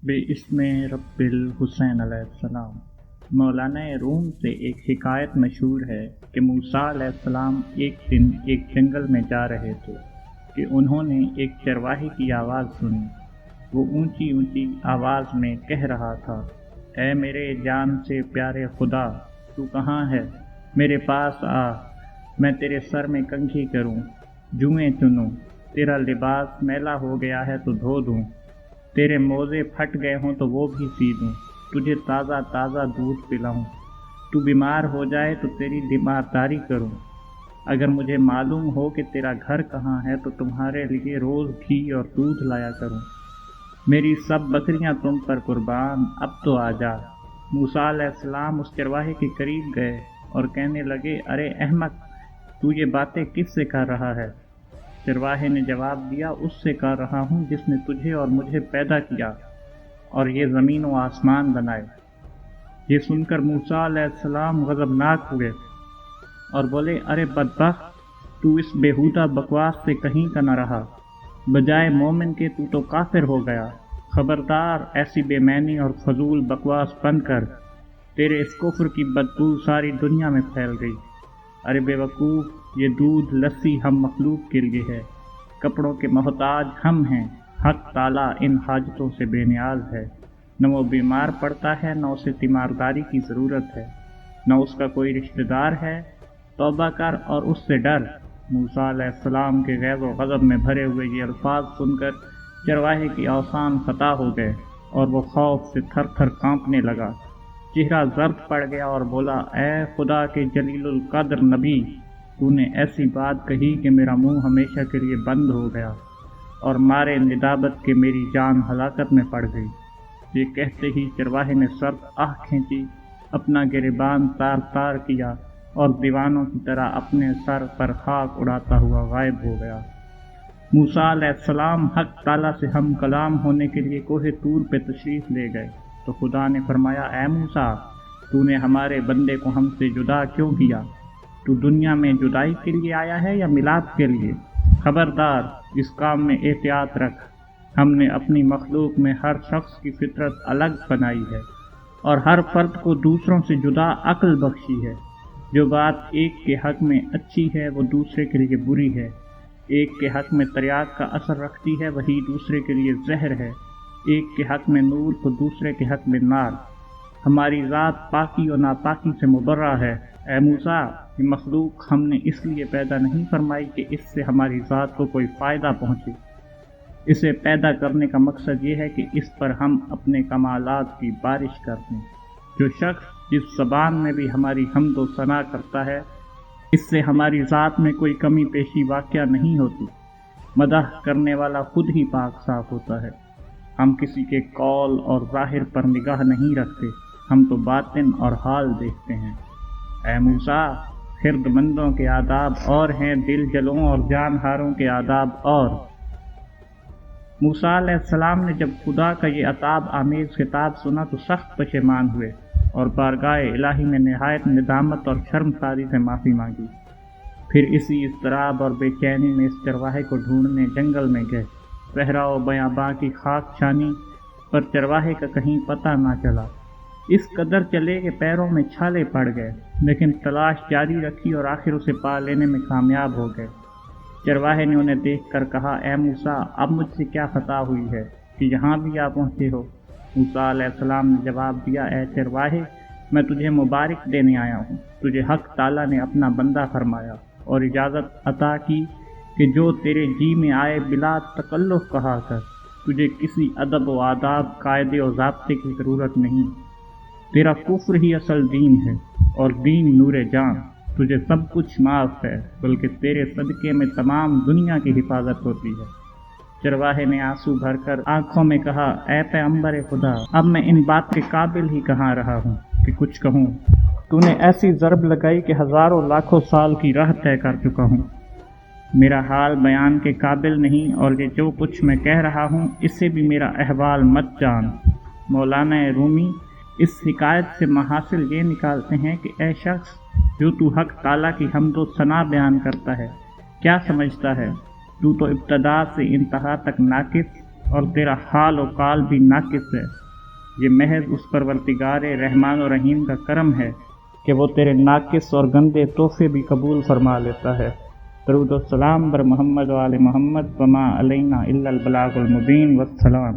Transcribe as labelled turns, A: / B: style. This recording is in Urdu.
A: بِاسْمِ رب الحسین علیہ السلام۔ مولانا روم سے ایک حکایت مشہور ہے کہ موسیٰ علیہ السلام ایک دن ایک جنگل میں جا رہے تھے کہ انہوں نے ایک چرواہے کی آواز سنی۔ وہ اونچی اونچی آواز میں کہہ رہا تھا، اے میرے جان سے پیارے خدا، تو کہاں ہے؟ میرے پاس آ، میں تیرے سر میں کنگھی کروں، جوئیں چنوں، تیرا لباس میلا ہو گیا ہے تو دھو دوں، تیرے موزے پھٹ گئے ہوں تو وہ بھی سی دوں، تجھے تازہ تازہ دودھ پلاؤں، تو بیمار ہو جائے تو تیری تیمارداری کروں، اگر مجھے معلوم ہو کہ تیرا گھر کہاں ہے تو تمہارے لیے روز گھی اور دودھ لایا کروں، میری سب بکریاں تم پر قربان، اب تو آ جا۔ موسیٰ علیہ السلام اس چرواہے کے قریب گئے اور کہنے لگے، ارے احمق، تو یہ باتیں کس سے کر رہا ہے؟ چرواہے نے جواب دیا، اس سے کر رہا ہوں جس نے تجھے اور مجھے پیدا کیا اور یہ زمین و آسمان بنائے۔ یہ سن کر موسیٰ علیہ السلام غضبناک ہوئے اور بولے، ارے بدبخت، تو اس بیہودہ بکواس سے کہیں کا نہ رہا، بجائے مومن کے تو کافر ہو گیا۔ خبردار، ایسی بے معنی اور فضول بکواس بند کر، تیرے اس کفر کی بدبو ساری دنیا میں پھیل گئی۔ ارے بے وقوف، یہ دودھ لسی ہم مخلوق کے لیے ہے، کپڑوں کے محتاج ہم ہیں، حق تعالیٰ ان حاجتوں سے بے نیاز ہے، نہ وہ بیمار پڑتا ہے نہ اسے تیمارداری کی ضرورت ہے، نہ اس کا کوئی رشتہ دار ہے، توبہ کر اور اس سے ڈر۔ موسیٰ علیہ السلام کے غیظ و غضب میں بھرے ہوئے یہ الفاظ سن کر چرواہے کی اوسان فتح ہو گئے اور وہ خوف سے تھر تھر کانپنے لگا، چہرہ زرد پڑ گیا اور بولا، اے خدا کے جلیل القدر نبی، تو نے ایسی بات کہی کہ میرا منہ ہمیشہ کے لیے بند ہو گیا اور مارے ندابت کے میری جان ہلاکت میں پڑ گئی۔ یہ کہتے ہی چرواہے نے سرد آہ کھینچی، اپنا گریبان تار تار کیا اور دیوانوں کی طرح اپنے سر پر خاک اڑاتا ہوا غائب ہو گیا۔ موسیٰ علیہ السلام حق تعالیٰ سے ہم کلام ہونے کے لیے کوہ طور پہ تشریف لے گئے تو خدا نے فرمایا، اے موسیٰ، تو نے ہمارے بندے کو ہم سے جدا کیوں کیا؟ تو دنیا میں جدائی کے لیے آیا ہے یا میلاد کے لیے؟ خبردار، اس کام میں احتیاط رکھ، ہم نے اپنی مخلوق میں ہر شخص کی فطرت الگ بنائی ہے اور ہر فرد کو دوسروں سے جدا عقل بخشی ہے۔ جو بات ایک کے حق میں اچھی ہے وہ دوسرے کے لیے بری ہے، ایک کے حق میں تریاق کا اثر رکھتی ہے وہی دوسرے کے لیے زہر ہے، ایک کے حق میں نور تو دوسرے کے حق میں نار۔ ہماری ذات پاکی و ناپاکی سے مبرہ ہے۔ اے موسیٰ، یہ مخلوق ہم نے اس لیے پیدا نہیں فرمائی کہ اس سے ہماری ذات کو کوئی فائدہ پہنچے، اسے پیدا کرنے کا مقصد یہ ہے کہ اس پر ہم اپنے کمالات کی بارش کر دیں۔ جو شخص جس زبان میں بھی ہماری حمد و ثنا کرتا ہے، اس سے ہماری ذات میں کوئی کمی پیشی واقع نہیں ہوتی، مدح کرنے والا خود ہی پاک صاف ہوتا ہے۔ ہم کسی کے قول اور ظاہر پر نگاہ نہیں رکھتے، ہم تو باطن اور حال دیکھتے ہیں۔ اے موسیٰ، خرد مندوں کے آداب اور ہیں، دل جلوں اور جان ہاروں کے آداب اور۔ موسیٰ علیہ السلام نے جب خدا کا یہ عتاب آمیز خطاب سنا تو سخت پشیمان ہوئے اور بارگاہ الہی میں نہایت ندامت اور شرمساری سے معافی مانگی۔ پھر اسی اضطراب اور بے چینی میں اس چرواہے کو ڈھونڈنے جنگل میں گئے۔ صحرا و بیاباں کی خاک چھانی پر چرواہے کا کہیں پتہ نہ چلا، اس قدر چلے کہ پیروں میں چھالے پڑ گئے، لیکن تلاش جاری رکھی اور آخر اسے پا لینے میں کامیاب ہو گئے۔ چرواہے نے انہیں دیکھ کر کہا، اے موسیٰ، اب مجھ سے کیا خطا ہوئی ہے کہ یہاں بھی آ پہنچے ہو؟ موسیٰ علیہ السلام نے جواب دیا، اے چرواہے، میں تجھے مبارک دینے آیا ہوں، تجھے حق تعالیٰ نے اپنا بندہ فرمایا اور اجازت عطا کی کہ جو تیرے جی میں آئے بلا تکلف کہا کر، تجھے کسی ادب و آداب، قاعدے و ضابطے کی ضرورت نہیں، تیرا کفر ہی اصل دین ہے اور دین نور جان، تجھے سب کچھ معاف ہے، بلکہ تیرے صدقے میں تمام دنیا کی حفاظت ہوتی ہے۔ چرواہے نے آنسو بھر کر آنکھوں میں کہا، اے پیغمبر خدا، اب میں ان بات کے قابل ہی کہاں رہا ہوں کہ کچھ کہوں، تو نے ایسی ضرب لگائی کہ ہزاروں لاکھوں سال کی راہ طے کر چکا ہوں، میرا حال بیان کے قابل نہیں، اور یہ جو کچھ میں کہہ رہا ہوں اس سے بھی میرا احوال مت جان۔ مولانا رومی اس حکایت سے محاصل یہ نکالتے ہیں کہ اے شخص جو تو حق تعالیٰ کی حمد و ثنا بیان کرتا ہے، کیا سمجھتا ہے تو ابتدا سے انتہا تک ناقص، اور تیرا حال و قال بھی ناقص ہے۔ یہ محض اس پروردگار رحمان و رحیم کا کرم ہے کہ وہ تیرے ناقص اور گندے تحفے بھی قبول فرما لیتا ہے۔ درود و سلام بر محمد و آل محمد وما علینا الا البلاغ المبین، والسلام۔